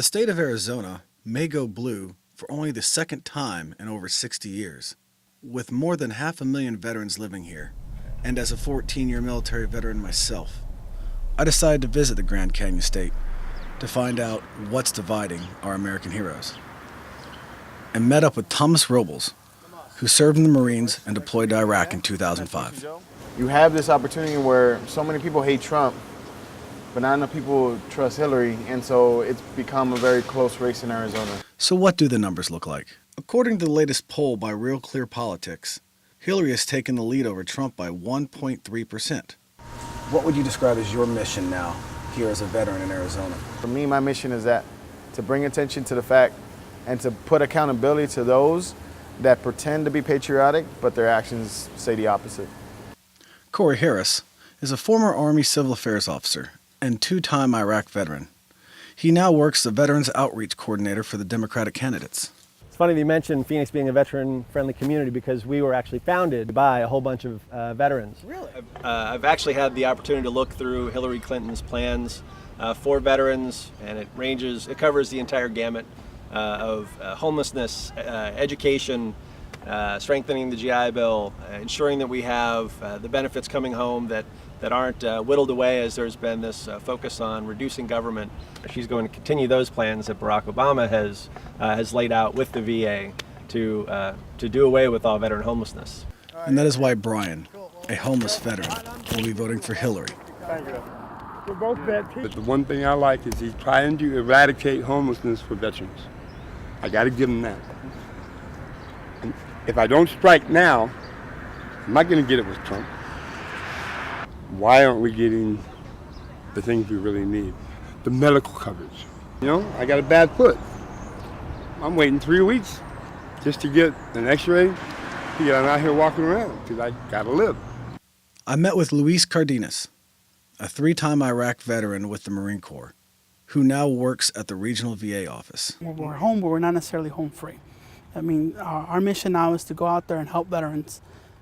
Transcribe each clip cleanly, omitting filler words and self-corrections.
The state of Arizona may go blue for only the second time in over 60 years. With more than 500,000 veterans living here, and as a 14-year military veteran myself, I decided to visit the Grand Canyon State to find out what's dividing our American heroes. And met up with Thomas Robles, who served in the Marines and deployed to Iraq in 2005. You have this opportunity where so many people hate Trump, but not enough people trust Hillary, and so it's become a very close race in Arizona. So what do the numbers look like? According to the latest poll by Real Clear Politics, Hillary has taken the lead over Trump by 1.3%. What would you describe as your mission now, here as a veteran in Arizona? For me, my mission is that to bring attention to the fact and to put accountability to those that pretend to be patriotic, but their actions say the opposite. Corey Harris is a former Army Civil Affairs officer and two-time Iraq veteran. He now works as a Veterans Outreach Coordinator for the Democratic candidates. It's funny that you mentioned Phoenix being a veteran-friendly community because we were actually founded by a whole bunch of veterans. Really? I've actually had the opportunity to look through Hillary Clinton's plans for veterans, and it covers the entire gamut of homelessness, education, strengthening the GI Bill, ensuring that we have the benefits coming home that aren't whittled away as there's been this focus on reducing government. She's going to continue those plans that Barack Obama has laid out with the VA to do away with all veteran homelessness. And that is why Brian, a homeless veteran, will be voting for Hillary. We're both bad people. But the one thing I like is he's trying to eradicate homelessness for veterans. I got to give him that. And if I don't strike now, I'm not going to get it with Trump. Why aren't we getting the things we really need? The medical coverage. You know, I got a bad foot. I'm waiting 3 weeks just to get an x-ray to get out here walking around because I got to live. I met with Luis Cardenas, a 3-time Iraq veteran with the Marine Corps, who now works at the regional VA office. We're home, but we're not necessarily home free. I mean, our mission now is to go out there and help veterans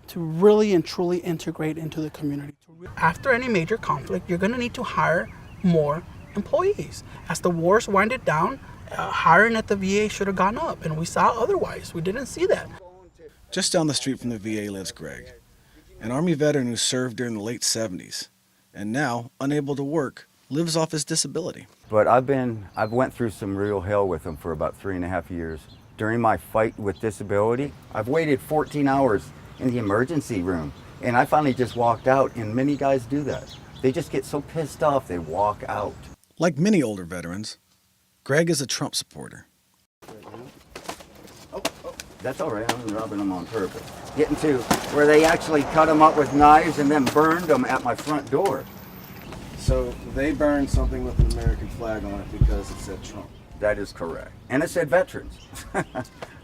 to really and truly integrate into the community. After any major conflict, you're going to need to hire more employees. As the wars winded down, hiring at the VA should have gone up, and we saw otherwise. We didn't see that. Just down the street from the VA lives Greg, an Army veteran who served during the late 70s, and now, unable to work, lives off his disability. But I've went through some real hell with him for about 3.5 years. During my fight with disability, I've waited 14 hours in the emergency room, and I finally just walked out, and many guys do that. They just get so pissed off, they walk out. Like many older veterans, Greg is a Trump supporter. That's all right, I was robbing them on purpose. Getting to where they actually cut them up with knives and then burned them at my front door. So they burned something with an American flag on it because it said Trump. That is correct. And it said veterans.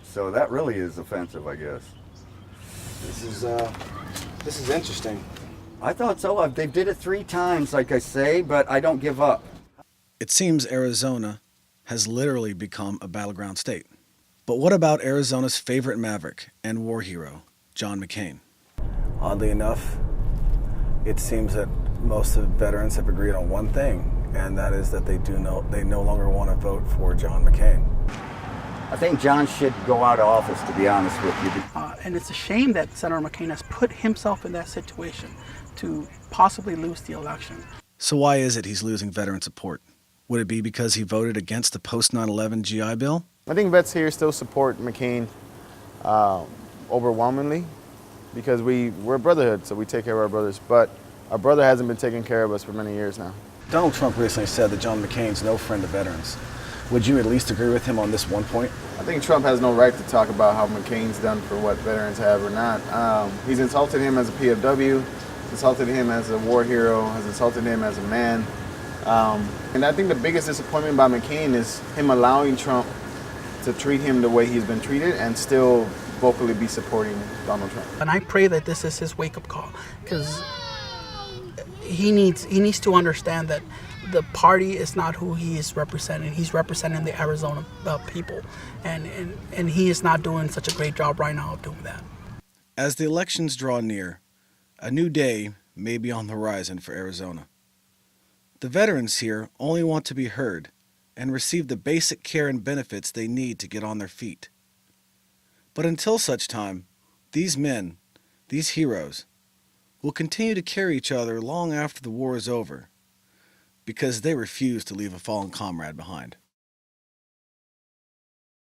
So that really is offensive, I guess. This is interesting. I thought so. They did it 3 times, like I say, but I don't give up. It seems Arizona has literally become a battleground state. But what about Arizona's favorite maverick and war hero, John McCain? Oddly enough, it seems that most of the veterans have agreed on one thing, and that is that they no longer want to vote for John McCain. I think John should go out of office, to be honest with you. And it's a shame that Senator McCain has put himself in that situation to possibly lose the election. So why is it he's losing veteran support? Would it be because he voted against the post-9/11 GI Bill? I think vets here still support McCain overwhelmingly because we're a brotherhood, so we take care of our brothers. But our brother hasn't been taking care of us for many years now. Donald Trump recently said that John McCain's no friend to veterans. Would you at least agree with him on this one point? I think Trump has no right to talk about how McCain's done for what veterans have or not. He's insulted him as a POW, insulted him as a war hero, has insulted him as a man. And I think the biggest disappointment by McCain is him allowing Trump to treat him the way he's been treated and still vocally be supporting Donald Trump. And I pray that this is his wake-up call, because he needs to understand that the party is not who he is representing. He's representing the Arizona people, and he is not doing such a great job right now of doing that. As the elections draw near, a new day may be on the horizon for Arizona. The veterans here only want to be heard and receive the basic care and benefits they need to get on their feet. But until such time, these men, these heroes, will continue to carry each other long after the war is over, because they refuse to leave a fallen comrade behind.